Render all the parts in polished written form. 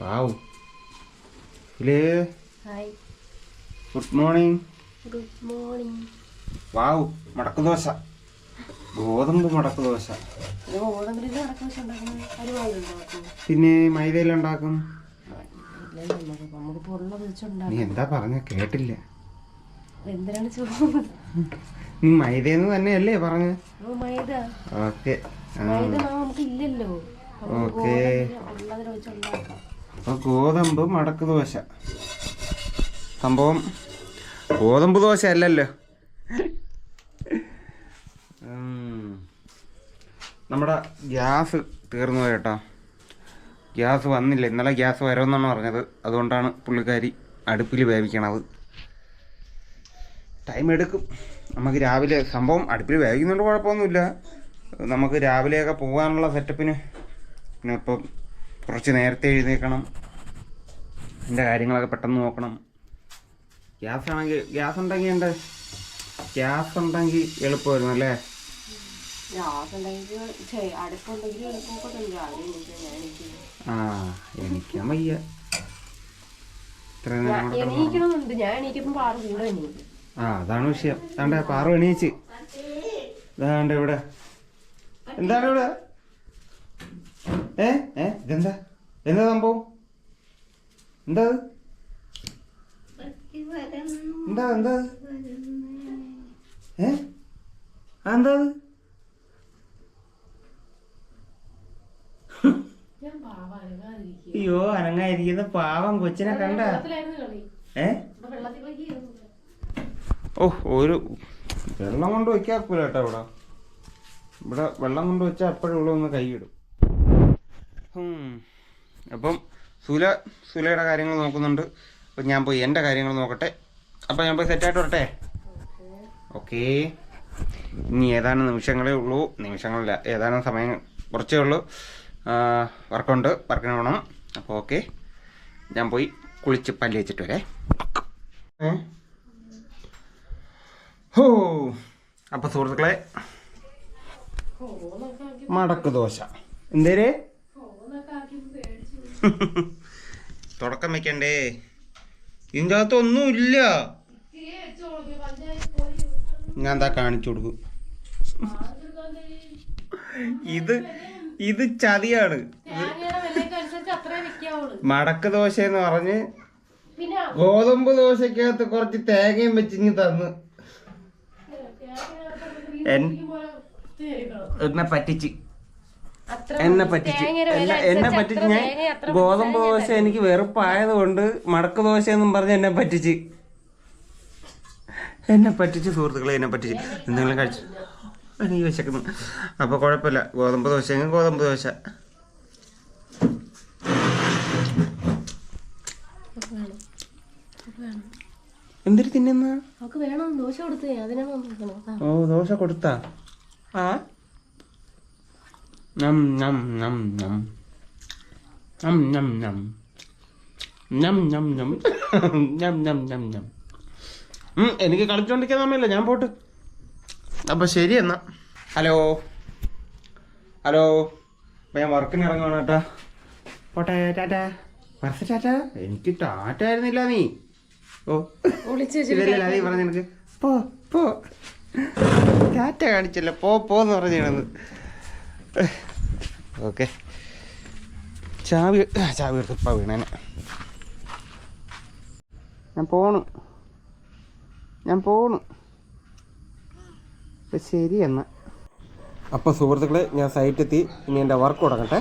വാവ്. Hi. Good morning. Good morning. Wow, മടക്ക് ദോശ. ഗോതമ്പ് മടക്ക് ദോശ. പിന്നെ മൈദയിലുണ്ടാക്കും. നീ എന്താ പറഞ്ഞ കേട്ടില്ല. നീ മൈദയെന്ന് തന്നെയല്ലേ പറഞ്ഞ? Okay okay. അപ്പൊ ഗോതമ്പ് മടക്ക് ദോശ. സംഭവം ഗോതമ്പ് ദോശ അല്ലല്ലോ. നമ്മുടെ ഗ്യാസ് തീർന്നു കേട്ടോ. ഗ്യാസ് വന്നില്ല. ഇന്നലെ ഗ്യാസ് വരുമെന്നാണ് പറഞ്ഞത്. അതുകൊണ്ടാണ് പുള്ളിക്കാരി അടുപ്പിൽ വേവിക്കണത്. ടൈം എടുക്കും. നമുക്ക് രാവിലെ സംഭവം അടുപ്പിൽ വേവിക്കുന്നുണ്ട്, കുഴപ്പമൊന്നുമില്ല. നമുക്ക് രാവിലെയൊക്കെ പോകാനുള്ള സെറ്റപ്പിന് പിന്നെ ഇപ്പം കുറച്ച് നേരത്തെ എഴുന്നേൽക്കണം. എൻ്റെ കാര്യങ്ങളൊക്കെ പെട്ടെന്ന് നോക്കണം. ഗ്യാസ് ഉണ്ടെങ്കിൽ എളുപ്പമായിരുന്നു അല്ലേ? എനിക്കാൻ വയ്യ. അതാണ് വിഷയം. താണ്ടെ പാറു എണീച്ച്. ഇതാണ്ട് ഇവിടെ. എന്താണ് ഇവിടെ? ഇതെന്താ സംഭവം? എന്താ എന്താ എന്താ എന്താ അയ്യോ, അനങ്ങായിരിക്കുന്ന പാവം കൊച്ചിനെ കണ്ട. ഒരു വെള്ളം കൊണ്ട് വെക്കാക്കൂല കേട്ടോ. ഇവിടെ വെള്ളം കൊണ്ട് വെച്ചാൽ അപ്പോഴും ഉള്ള ഒന്ന് കൈയിടും. അപ്പം സുലയുടെ കാര്യങ്ങൾ നോക്കുന്നുണ്ട്. അപ്പം ഞാൻ പോയി എൻ്റെ കാര്യങ്ങൾ നോക്കട്ടെ. അപ്പം ഞാൻ പോയി സെറ്റായിട്ട് വരട്ടെ. ഓക്കേ. ഇനി ഏതാനും നിമിഷങ്ങളേ ഉള്ളൂ. നിമിഷങ്ങളില്ല, ഏതാനും സമയം കുറച്ചേ ഉള്ളൂ. വർക്കുണ്ട്, വർക്കിന് പോകണം. അപ്പോൾ ഓക്കെ, ഞാൻ പോയി കുളിച്ച് പല്ല് വെച്ചിട്ട് വരെ. അപ്പോൾ സുഹൃത്തുക്കളെ, മടക്ക് ദോശ എന്തേരേ തുടക്കം വെക്കണ്ടേ? ഇതിൻ്റെ അകത്ത് ഒന്നുമില്ല. ഞാൻ എന്താ കാണിച്ചു കൊടുക്കും. ഇത് ചതിയാണ്. മടക്ക് ദോശ എന്ന് പറഞ്ഞ് ഗോതമ്പ് ദോശക്കകത്ത് കുറച്ച് തേങ്ങയും വെച്ചിങ്ങി തന്ന് എന്നെ പറ്റിച്ച് ഞാൻ ഗോതമ്പ് ദോശ എനിക്ക് വെറുപ്പായത് കൊണ്ട് മടക്ക് ദോശ എന്നും പറഞ്ഞ് എന്നെ പറ്റിച്ച് സുഹൃത്തുക്കളെ, എന്നെ പറ്റിച്ച്. എന്തെങ്കിലും കഴിച്ചു എനിക്ക് വിശക്കുന്നു. അപ്പോൾ കുഴപ്പമില്ല. ഗോതമ്പ് ദോശയെങ്കിൽ ഗോതമ്പ് ദോശ. എന്തിനു തിന്നുന്ന? ഓ, ദോശ കൊടുത്താ? എനിക്ക് കളിച്ചോണ്ടിരിക്കാൻ സമയമില്ല, ഞാൻ പോട്ട്. അപ്പോൾ ശരി എന്നാ. ഹലോ അപ്പം ഞാൻ വർക്കിന് ഇറങ്ങുവാണ് കേട്ടോ. പോട്ടെ, ടാറ്റാ. വർഷ ടാറ്റ. എനിക്ക് ടാറ്റ ആയിരുന്നില്ല നീ. ഇതല്ലേ നീ പറഞ്ഞ എനിക്ക് പോ ടാറ്റ കാണിച്ചല്ല, പോന്ന് പറഞ്ഞത്. ഓക്കെ, ചാവി എടുത്തപ്പാ വീണേനെ. ഞാൻ പോണു. ശരി എന്നാ. അപ്പോൾ സുഹൃത്തുക്കളെ, ഞാൻ സൈറ്റെത്തി. ഇനി എൻ്റെ വർക്ക് തുടങ്ങട്ടെ.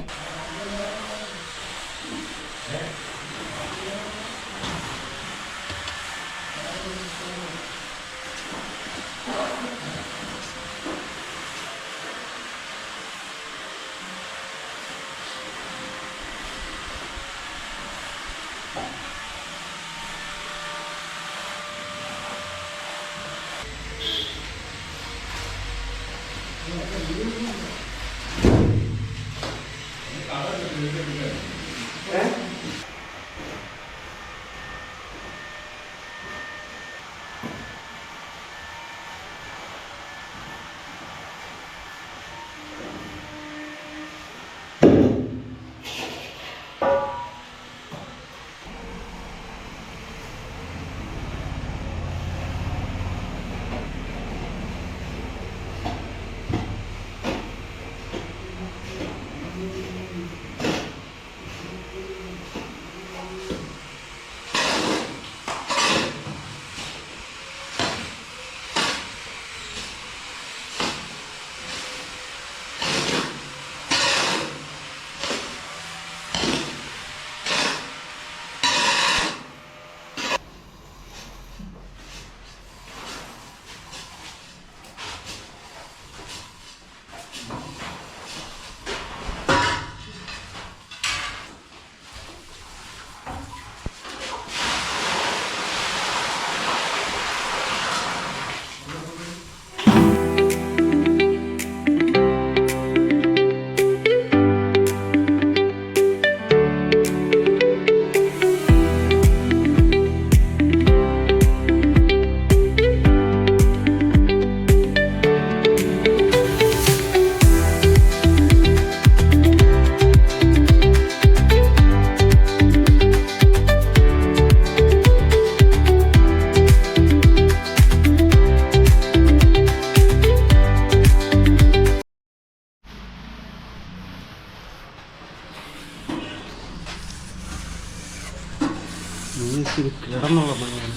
കിടന്നുള്ള പണിയാണ്.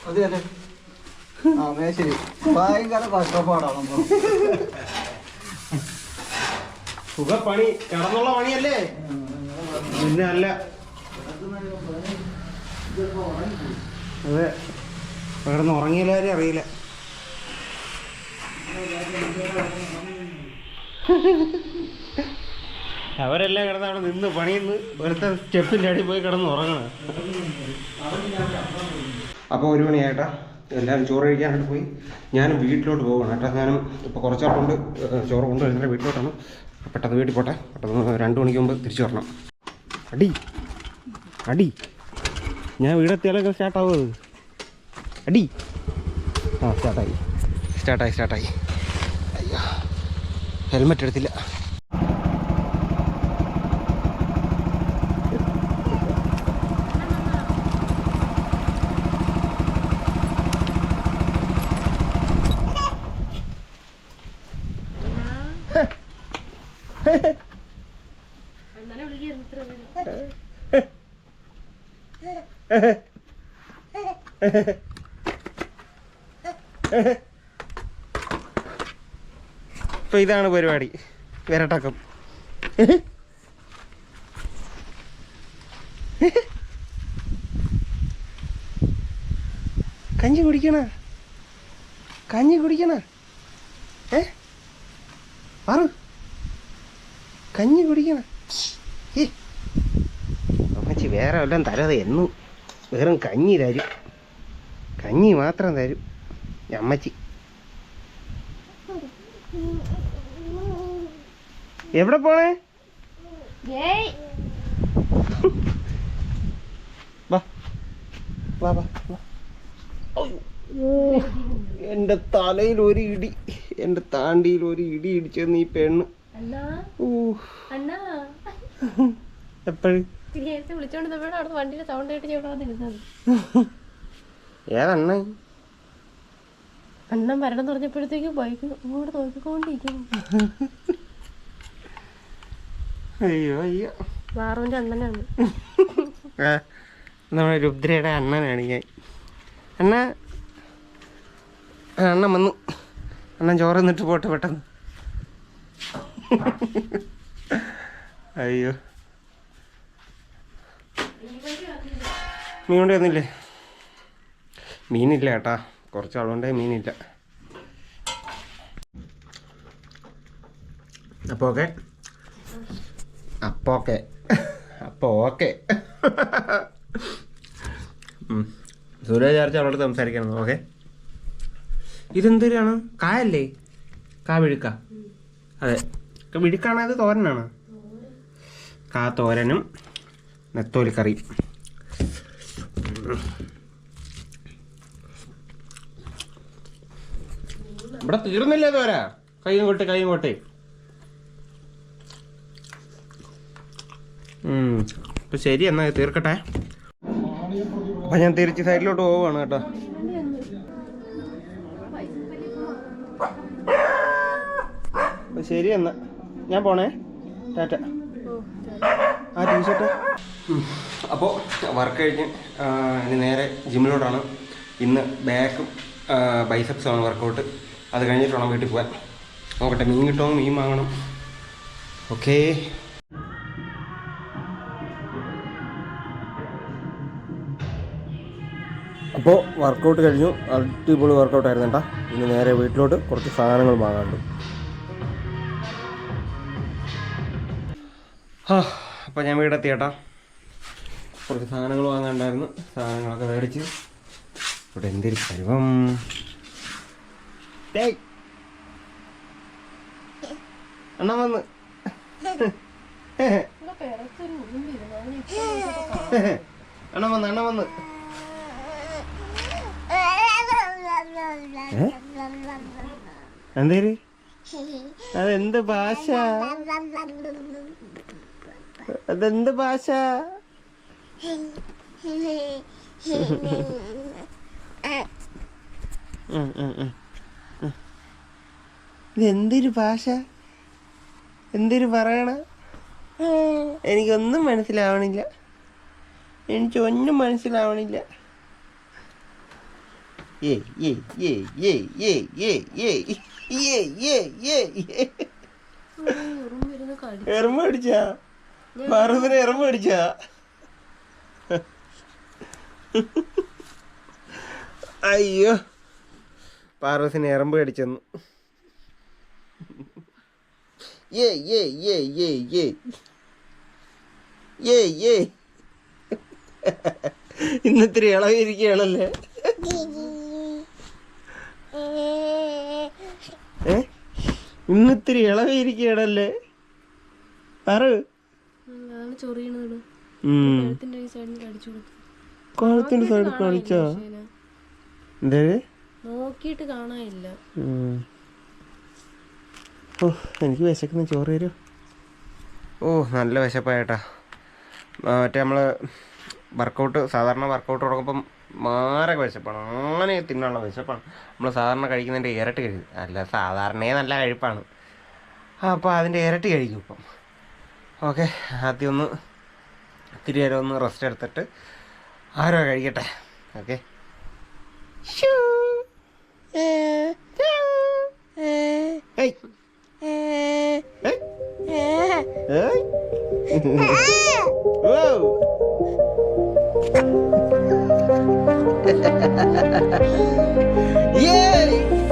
അതെ അതെ ശരി. ഭയങ്കര കഷ്ടപ്പാടാണ്. സുഖപ്പണി കിടന്നുള്ള പണിയല്ലേ? പിന്നെ അല്ല. അതെ, കിടന്ന് ഉറങ്ങിയില്ലാരും അറിയില്ല. അവരെല്ലാം കിടന്ന് അവിടെ നിന്ന് പണിയുന്നു. ഒരുത്ത സ്റ്റെപ്പിൻ്റെ അടി പോയി കിടന്ന് ഉറങ്ങണം. അപ്പോൾ 1 മണിയായിട്ടാ. എല്ലാവരും ചോറ് കഴിക്കാനായിട്ട് പോയി. ഞാനും വീട്ടിലോട്ട് പോകണം കേട്ടോ. ഞാനും ഇപ്പോൾ കുറച്ചാളുണ്ട് ചോറ് കൊണ്ട് വരുന്നത് വീട്ടിലോട്ടാണ്. പെട്ടെന്ന് വീട്ടിൽ പോട്ടെ. പെട്ടെന്ന് 2 മണിക്ക് മുമ്പ് തിരിച്ചു വരണം. അടി അടി ഞാൻ വീടെത്തിയാലൊക്കെ സ്റ്റാർട്ടാവുന്നത്. അടി സ്റ്റാർട്ടായി. അയ്യോ, ഹെൽമെറ്റ് എടുത്തില്ല. ഇപ്പൊ ഇതാണ് പരിപാടി, വിരട്ടക്കം. കഞ്ഞി കുടിക്കണ പറു കഞ്ഞി കുടിക്കണ. അമ്മച്ചി വേറെ വല്ലതും തരാതെ എന്നും വെറും കഞ്ഞി തരും. കഞ്ഞി മാത്രം തരും അമ്മച്ചി. എവിടെ പോണേ? എന്റെ തലയിൽ ഒരു ഇടി, എന്റെ താണ്ടിയിൽ ഒരു ഇടി ഇടിച്ചെന്ന് ഈ പെണ്ണ്. എപ്പോഴും ഏതെണ്ണ അണ്ണൻ വരണം പറഞ്ഞപ്പോഴത്തേക്ക് ബൈക്ക് ഇങ്ങോട്ട് നോക്കിക്കൊണ്ടിരിക്കുന്നു. അയ്യോ വാറുവിന്റെ അണ്ണനാണ്. നമ്മുടെ രുദ്രയുടെ അണ്ണനാണ് ഞാൻ. അണ്ണൻ വന്നു. അണ്ണൻ ചോറ് നിന്നിട്ട് പോട്ടെ പെട്ടെന്ന്. അയ്യോ, മീൻ കൊണ്ട് വന്നില്ലേ? മീനില്ല കേട്ടാ, കുറച്ചാളുണ്ടേ മീനില്ല. അപ്പോൾ ഓക്കെ സൂര്യ വിചാരിച്ച അവളോട് സംസാരിക്കണം. ഓക്കെ, ഇതെന്തൊരാണ്? കായല്ലേ? വിഴുക്ക. അതെ, വിഴുക്കാണ്. അത് തോരനാണ്. തോരനും നെത്തോലിക്കറി. ഇവിടെ തീർന്നില്ലേ തോര? കൈയും കൊട്ടെ. അപ്പൊ ശരി, എന്നാ തീർക്കട്ടെ. അപ്പൊ ഞാൻ തിരിച്ച് സൈഡിലോട്ട് പോവാണ് കേട്ടോ. അപ്പൊ ശരി, എന്നാ ഞാൻ പോണേ. ടാറ്റ. ആ ടീഷർട്ട്. അപ്പോൾ വർക്ക് കഴിഞ്ഞ് ഇനി നേരെ ജിമ്മിലോട്ടാണ്. ഇന്ന് ബാക്കും ബൈസെപ്സുമാണ് വർക്കൗട്ട്. അത് കഴിഞ്ഞിട്ട് വേണം വീട്ടിൽ പോകാൻ. നോക്കട്ടെ, മീൻ കിട്ടുമോ? മീൻ വാങ്ങണം. ഓക്കേ. അപ്പോൾ വർക്കൗട്ട് കഴിഞ്ഞു. അടിപൊളി വർക്കൗട്ടായിരുന്നു കേട്ടോ. ഇനി നേരെ വീട്ടിലോട്ട് കുറച്ച് സാധനങ്ങൾ വാങ്ങാനുണ്ട്. അപ്പോൾ ഞാൻ വീടെത്തി കേട്ടോ. കുറച്ച് സാധനങ്ങൾ വാങ്ങാനുണ്ടായിരുന്നു. സാധനങ്ങളൊക്കെ മേടിച്ച് ഇവിടെ എന്തൊരു പരുവം. അണ്ണ വന്ന് എന്തേര്? അതെന്ത് ഭാഷ? അതെന്ത് ഭാഷ? ഇതെന്തൊരു ഭാഷ, എന്തൊരു പറയണ? എനിക്കൊന്നും മനസ്സിലാവണില്ല, എനിക്കൊന്നും മനസ്സിലാവണില്ല. എറുമ്പ് അടിച്ചാ പാറൂസിനെ, എറുമ്പ് അടിച്ചാ? അയ്യോ, പാറൂസിനെ എറുമ്പ് കടിച്ചെന്നു. ഇന്നിത്തിരി ഇളകിയിരിക്കുകയാണല്ലേ? ഇന്നിത്തിരി ഇളകിയിരിക്കുകയാണല്ലേ? പറ. കഴുത്തിന്റെ സൈഡ് കളിച്ചാ എന്തേ? നോക്കിട്ട് കാണാനില്ല. ഓ, എനിക്ക് വിശക്കുന്ന ചോറ് തരുമോ? ഓ, നല്ല വിശപ്പായിട്ടാ. മറ്റേ നമ്മൾ സാധാരണ വർക്കൗട്ട് തുടങ്ങുമ്പം മാരക വിശപ്പാണ്, അങ്ങനെ തിന്നാനുള്ള വിശപ്പാണ്. നമ്മൾ സാധാരണ കഴിക്കുന്നതിൻ്റെ ഇരട്ടി കഴിക്കും. അല്ല, സാധാരണയെ നല്ല കഴിപ്പാണ്, അപ്പോൾ അതിൻ്റെ ഇരട്ടി കഴിക്കും ഇപ്പം. ഓക്കെ, ആദ്യം ഒന്ന് ഇത്തിരി നേരം ഒന്ന് റെസ്റ്റ് എടുത്തിട്ട് ആരോ കഴിക്കട്ടെ. ഓക്കെ. Yay!